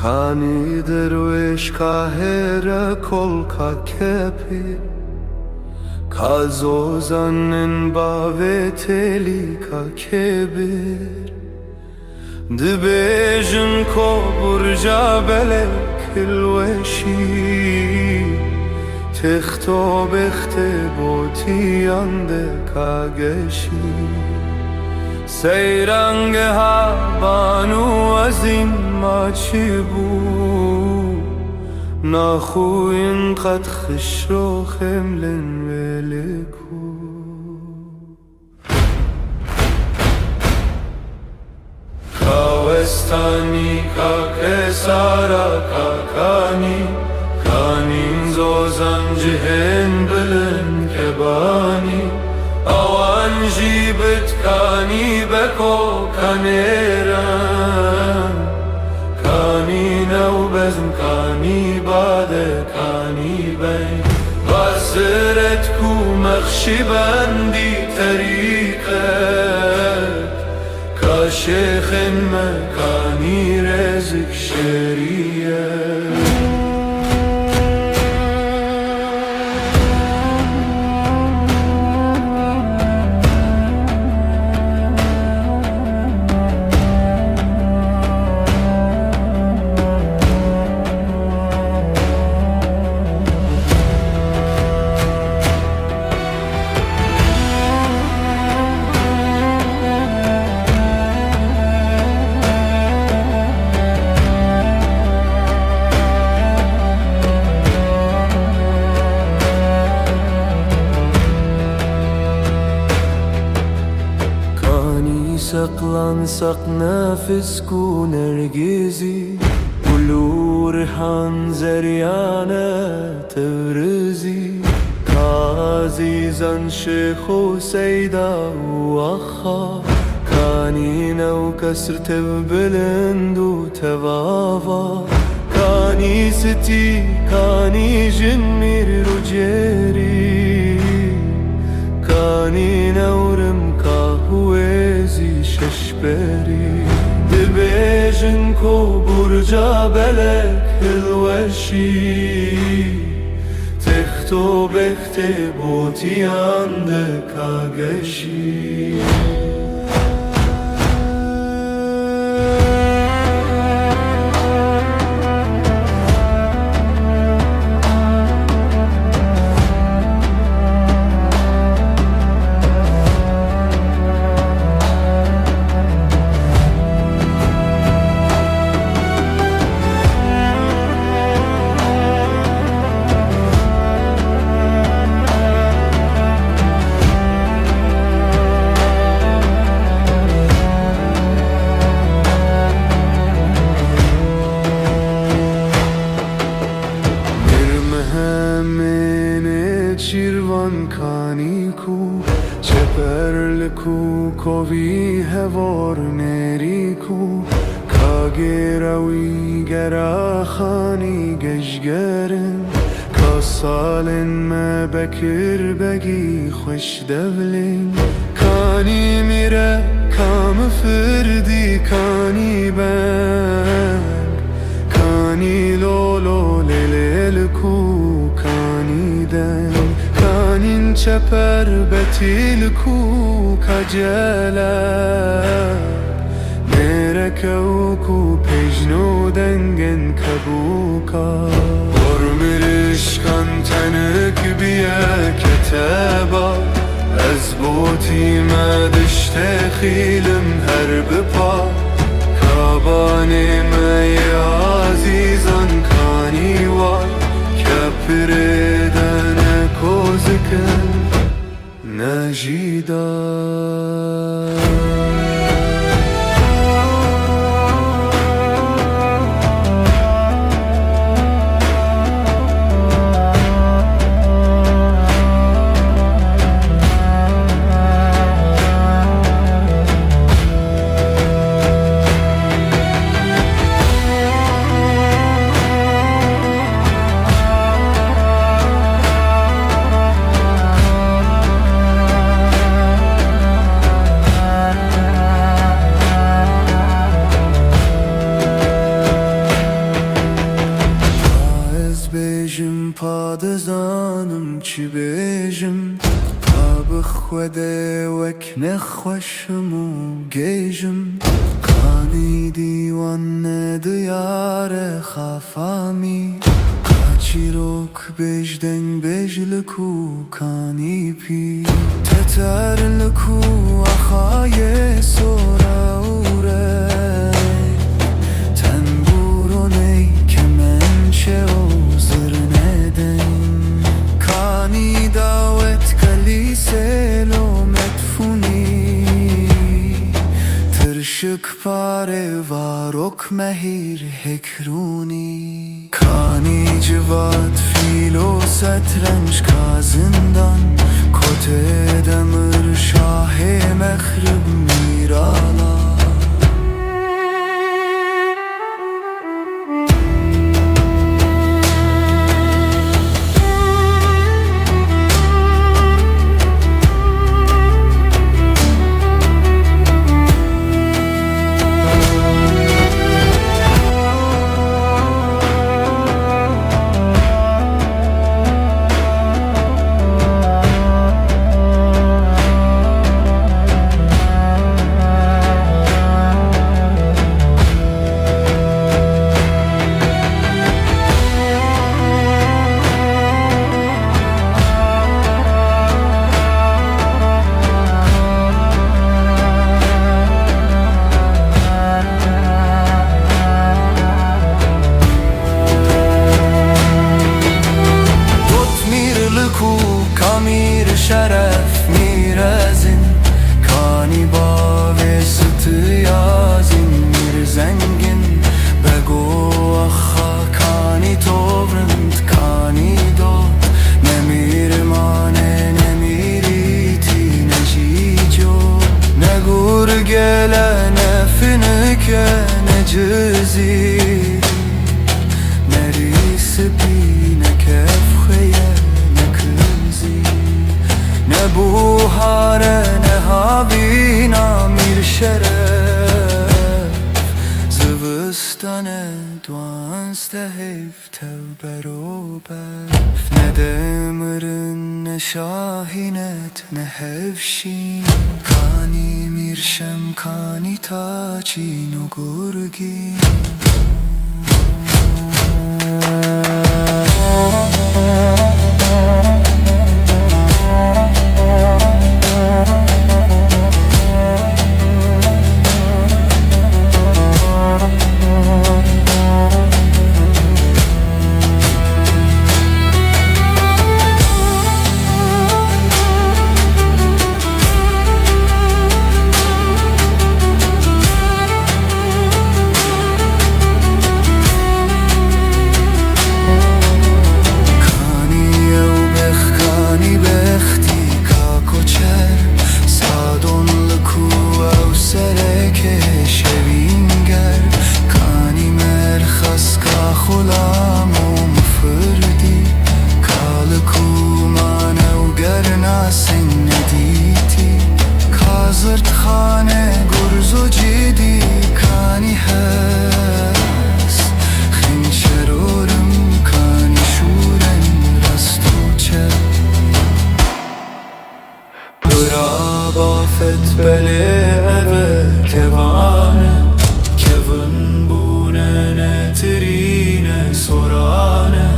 Kani derviş kahera kolka kepi Kazozanin baveteli ka kebir Dibejin ko burca belek ilveşi Texto bechte botiyande kageshi Seyrang ha banu azim maçi bu Naxuin qad khishro khemlen veliku Kawestani ka kesara ka kani Kanin zozan cihen bilen kebani Awan jibet kani beko kaneran Kani nevbezm kani bade kani bey Basiret ku mekşibendi teriqet Ka şekhin mekani rezik şeriyet Saklansak nefis ku nergizi Ulu rihan zeryane tevrizi Kazizan şeyhu seyda u akha Kani nev kesr tevbilindu tevava Kani siti kani jinmir rujeri Kani nevrim kahuezi ششبری دبیجن کو برجا بلک الوشی تختو بخت بوتیان دکاگشی شیروان کانی کو چپرل کو کوی هوار نری کو کاگروی گرا خانی گشگرن کاسالن ما بکر بگی خوش دولین کانی میره کام فردی کانی بنگ کانی لولو لیل کو کانی دن کانین چپر بتیل کو کجلا نرکو کو پیجنو دنگن کبوکا برمرش کن تنک بیا کتابا از بوتی مدشت خیلم هر بپا کابانی می عزیزان کانی وای کپردن کوزکن نجیدا بخوده وک نخوشم و گیجم کانی دیوان دیار خفامی کچی روک بجدن بجلکو کانی پی تتر لکو اخای سورا اوره تنبورونی که من چه عذر ندن کانی داوت کلیسه لو مدفونی ترشک پاره واروک مهیر هکرونی کانی جواد فیلو سترنج کا زندان کته دمر شاه مخرب میرالا شرف میرزین کانی با وسط یازین میر زنگین بگو آخا کانی توبرند کانی داد نمیر مانه نمیری تی نجی جو نگور گله نفنکه نجزی نری سپی نکف خیه نبوهاره نهابینا میر شرف زوستانه دوانسته هفته برو برف ندمرن نشاهینت نهفشین کانی میرشم کانی تاچین و گرگین بافت بله اوه کوانه کون بونه نترینه سورانه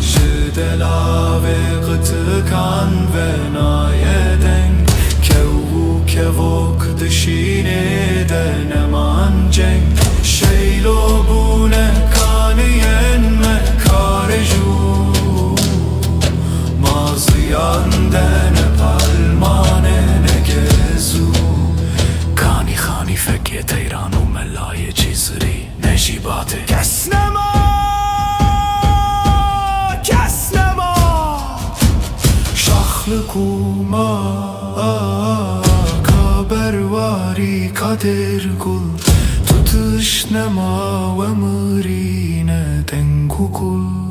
جدلاوه قطکان و نایدن که وقت دشینه دنمان جنگ شیلو بونه کانین مکار جو مازیان دن پلمانه کانی خانی فکر تیران و ملای چیزری نجیباته کس نما شخل کوما کابرواری کادر گل توتش نما و مرینه دنگو گل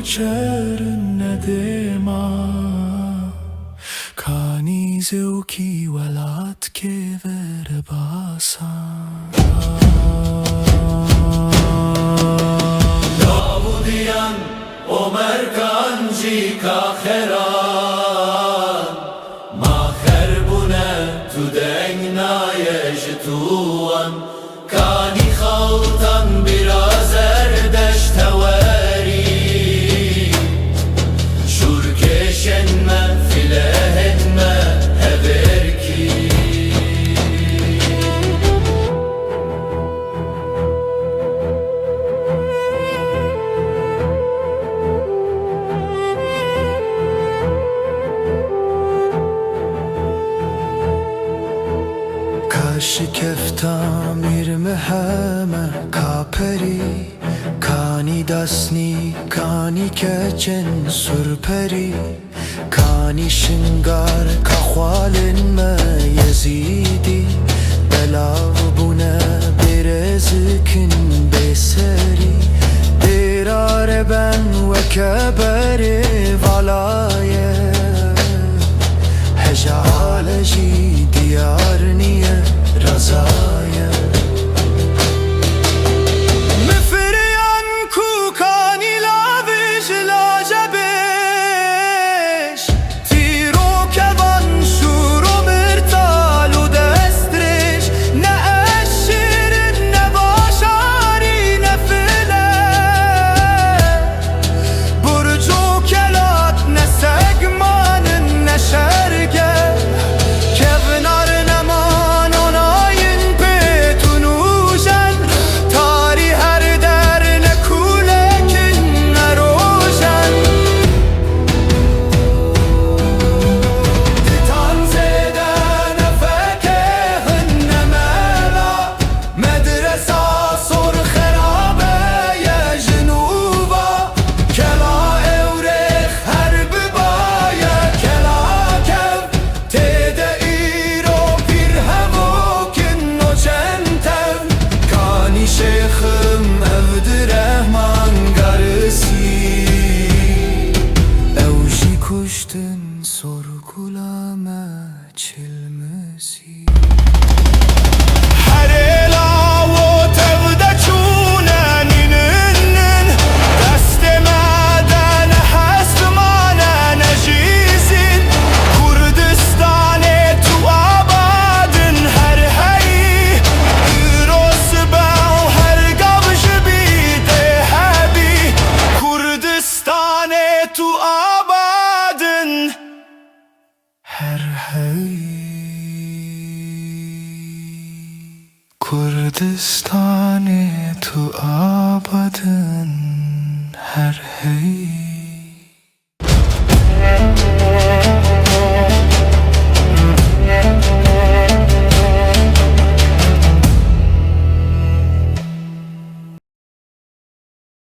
چرن ندما کانی زوکی ولات که ور باسان داودیان عمر کانجی کاخران ما خربونه تو دنگنای جتوان کانی خالتان biraz erdش تواری شورکشنme filehenme heverki شکفتم میرمه همه کاپری کانی دستنی کانی کچن سرپری کانی شنگار کخوالن ما یزیدی بلاو بونه برزکن بسری درار بن و کبر والایه هجالجی دیار نیه رضایه مفریان کوکانی لاویش لاجبش تیرو کوان شورو مرتال و دسترش نه اشیر نه باشاری نه فله برجو کلات نه سگمان نه شرگه شیخم عبدالرحمن garisi اوشی کشتن sorgulama çilmesi her elavu tevde çuneninin destemeden hestmane necizin Kurdistan'e tu abadın her hey تو آبادن هر هی کردستان تو آبادن هر هی